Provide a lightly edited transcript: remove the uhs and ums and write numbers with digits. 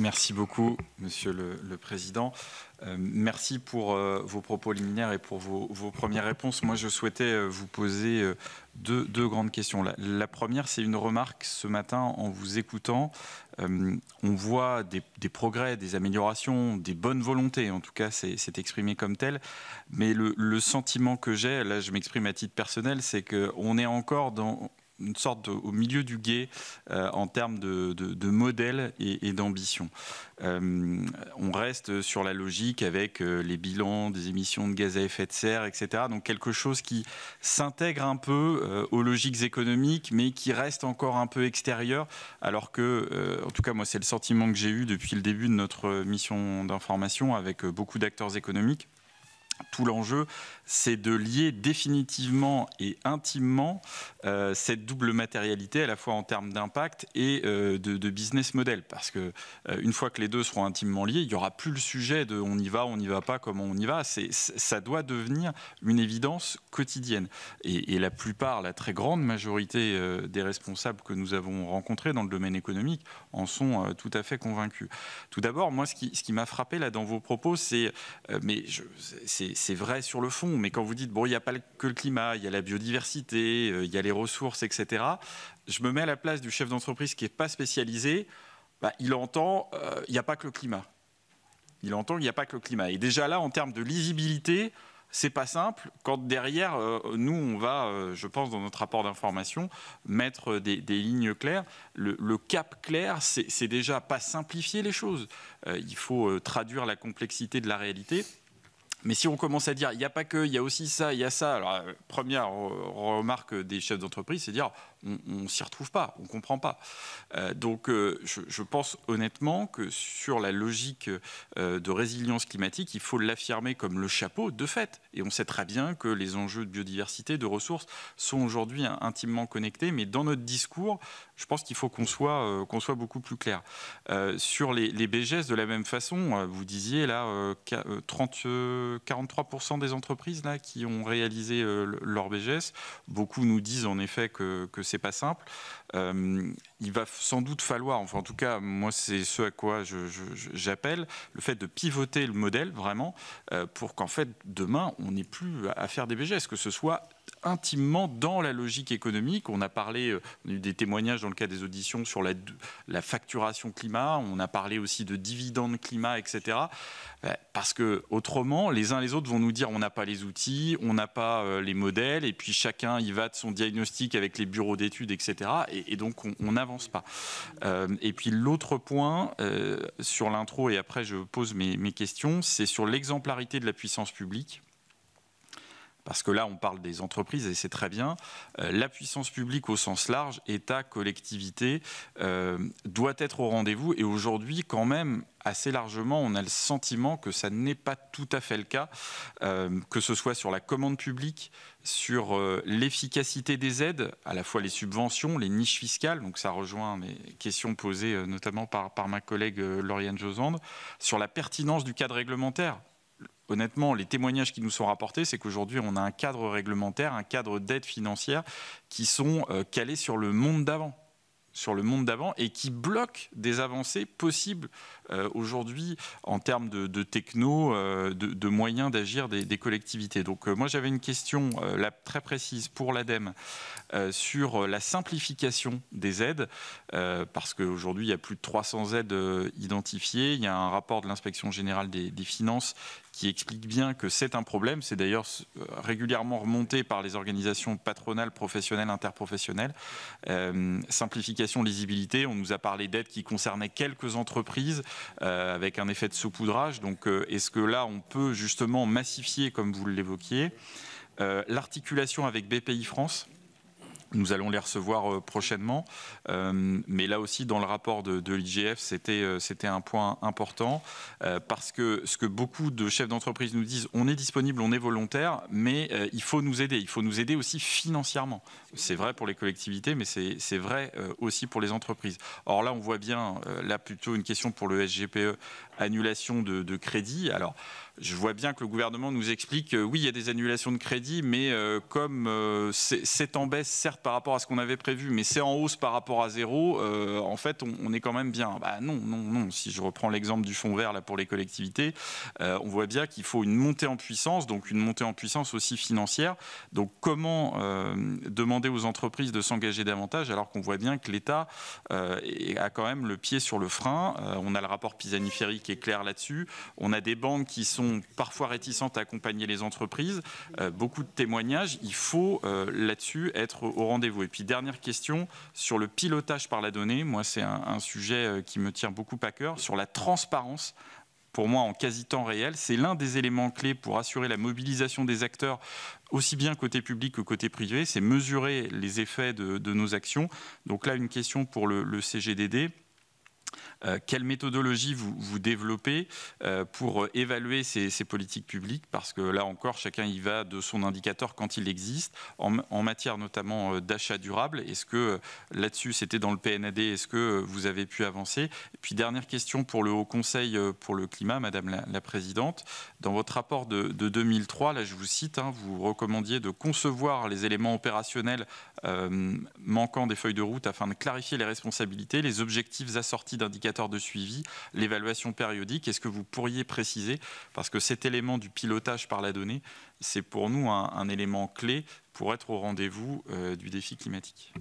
Merci beaucoup, Monsieur le Président. Merci pour vos propos liminaires et pour vos premières réponses. Moi, je souhaitais vous poser deux grandes questions. La première, c'est une remarque. Ce matin, en vous écoutant, on voit des progrès, des améliorations, des bonnes volontés. En tout cas, c'est exprimé comme tel. Mais le sentiment que j'ai, là, je m'exprime à titre personnel, c'est qu'on est encore dans une sorte au milieu du gué en termes de modèle et d'ambition. On reste sur la logique avec les bilans des émissions de gaz à effet de serre, etc. Donc quelque chose qui s'intègre un peu aux logiques économiques, mais qui reste encore un peu extérieur, alors que, en tout cas, moi, c'est le sentiment que j'ai eu depuis le début de notre mission d'information avec beaucoup d'acteurs économiques. Tout l'enjeu, c'est de lier définitivement et intimement cette double matérialité, à la fois en termes d'impact et de business model. Parce que une fois que les deux seront intimement liés, il n'y aura plus le sujet de on n'y va pas, comment on y va. Ça doit devenir une évidence quotidienne. Et la plupart, la très grande majorité des responsables que nous avons rencontrés dans le domaine économique en sont tout à fait convaincus. Tout d'abord, moi, ce qui m'a frappé là dans vos propos, c'est c'est vrai sur le fond, mais quand vous dites, bon, il n'y a pas que le climat, il y a la biodiversité, il y a les ressources, etc., je me mets à la place du chef d'entreprise qui n'est pas spécialisé, il entend, il n'y a pas que le climat. Il entend qu'il n'y a pas que le climat. Et déjà là, en termes de lisibilité, c'est pas simple quand derrière, nous, on va, je pense, dans notre rapport d'information, mettre des lignes claires. Le cap clair, c'est déjà pas simplifier les choses. Il faut traduire la complexité de la réalité. Mais si on commence à dire, il n'y a pas que, il y a aussi ça, il y a ça. Alors, première remarque des chefs d'entreprise, c'est dire, on ne s'y retrouve pas, on ne comprend pas. Donc, je pense honnêtement que sur la logique de résilience climatique, il faut l'affirmer comme le chapeau de fait. Et on sait très bien que les enjeux de biodiversité, de ressources sont aujourd'hui intimement connectés. Mais dans notre discours, je pense qu'il faut qu'on soit beaucoup plus clair. Sur les BGS, de la même façon, vous disiez là, 43% des entreprises là, qui ont réalisé leur BGS. Beaucoup nous disent en effet que c'est pas simple. Il va sans doute falloir, enfin en tout cas moi c'est ce à quoi j'appelle, le fait de pivoter le modèle vraiment pour qu'en fait demain on n'ait plus à faire des BGS, que ce soit intimement dans la logique économique. On a parlé, on a eu des témoignages dans le cadre des auditions sur la facturation climat, on a parlé aussi de dividendes climat, etc. Parce que autrement, les uns les autres vont nous dire on n'a pas les outils, on n'a pas les modèles, et puis chacun y va de son diagnostic avec les bureaux d'études, etc. Et donc on n'avance pas. Et puis l'autre point sur l'intro, et après je pose mes questions, c'est sur l'exemplarité de la puissance publique. Parce que là, on parle des entreprises et c'est très bien. La puissance publique au sens large, État, collectivité, doit être au rendez-vous. Et aujourd'hui, quand même, assez largement, on a le sentiment que ça n'est pas tout à fait le cas, que ce soit sur la commande publique, sur l'efficacité des aides, à la fois les subventions, les niches fiscales, donc ça rejoint mes questions posées notamment par ma collègue Lauriane Josande, sur la pertinence du cadre réglementaire. Honnêtement, les témoignages qui nous sont rapportés, c'est qu'aujourd'hui, on a un cadre réglementaire, un cadre d'aide financière qui sont calés sur le monde d'avant. Et qui bloquent des avancées possibles aujourd'hui en termes de techno, de moyens d'agir des collectivités. Donc moi j'avais une question là, très précise pour l'ADEME sur la simplification des aides, parce qu'aujourd'hui il y a plus de 300 aides identifiées. Il y a un rapport de l'inspection générale des finances qui explique bien que c'est un problème. C'est d'ailleurs régulièrement remonté par les organisations patronales, professionnelles, interprofessionnelles. Simplification, lisibilité, on nous a parlé d'aides qui concernaient quelques entreprises avec un effet de saupoudrage. Donc est-ce que là, on peut justement massifier, comme vous l'évoquiez, l'articulation avec BPI France ? Nous allons les recevoir prochainement, mais là aussi dans le rapport de l'IGF, c'était un point important, parce que ce que beaucoup de chefs d'entreprise nous disent, on est disponible, on est volontaire, mais il faut nous aider aussi financièrement. C'est vrai pour les collectivités, mais c'est vrai aussi pour les entreprises. Or là, on voit bien, là plutôt une question pour le SGPE, annulation de crédit. Alors, je vois bien que le gouvernement nous explique, oui, il y a des annulations de crédit, mais comme c'est en baisse, certes, par rapport à ce qu'on avait prévu, mais c'est en hausse par rapport à zéro, en fait, on est quand même bien. Bah non, non, non. Si je reprends l'exemple du fonds vert là, pour les collectivités, on voit bien qu'il faut une montée en puissance, donc une montée en puissance aussi financière. Donc comment demander aux entreprises de s'engager davantage alors qu'on voit bien que l'État a quand même le pied sur le frein. On a le rapport Pisani-Ferry qui est clair là-dessus. On a des banques qui sont parfois réticentes à accompagner les entreprises. Beaucoup de témoignages. Il faut là-dessus être au rendez-vous. Et puis dernière question sur le pilotage par la donnée. Moi, c'est un sujet qui me tient beaucoup à cœur. Sur la transparence, pour moi, en quasi-temps réel, c'est l'un des éléments clés pour assurer la mobilisation des acteurs, aussi bien côté public que côté privé. C'est mesurer les effets de nos actions. Donc là, une question pour le CGDD. Quelle méthodologie vous développez pour évaluer ces politiques publiques? Parce que là encore, chacun y va de son indicateur quand il existe, en matière notamment d'achat durable. Est-ce que là-dessus, c'était dans le PNAD, est-ce que vous avez pu avancer? Et puis dernière question pour le Haut Conseil pour le climat, Madame la Présidente. Dans votre rapport de 2003, là je vous cite, vous recommandiez de concevoir les éléments opérationnels manquants des feuilles de route afin de clarifier les responsabilités, les objectifs assortis d'indicateurs de suivi, l'évaluation périodique. Est-ce que vous pourriez préciser, parce que cet élément du pilotage par la donnée, c'est pour nous un élément clé pour être au rendez-vous du défi climatique.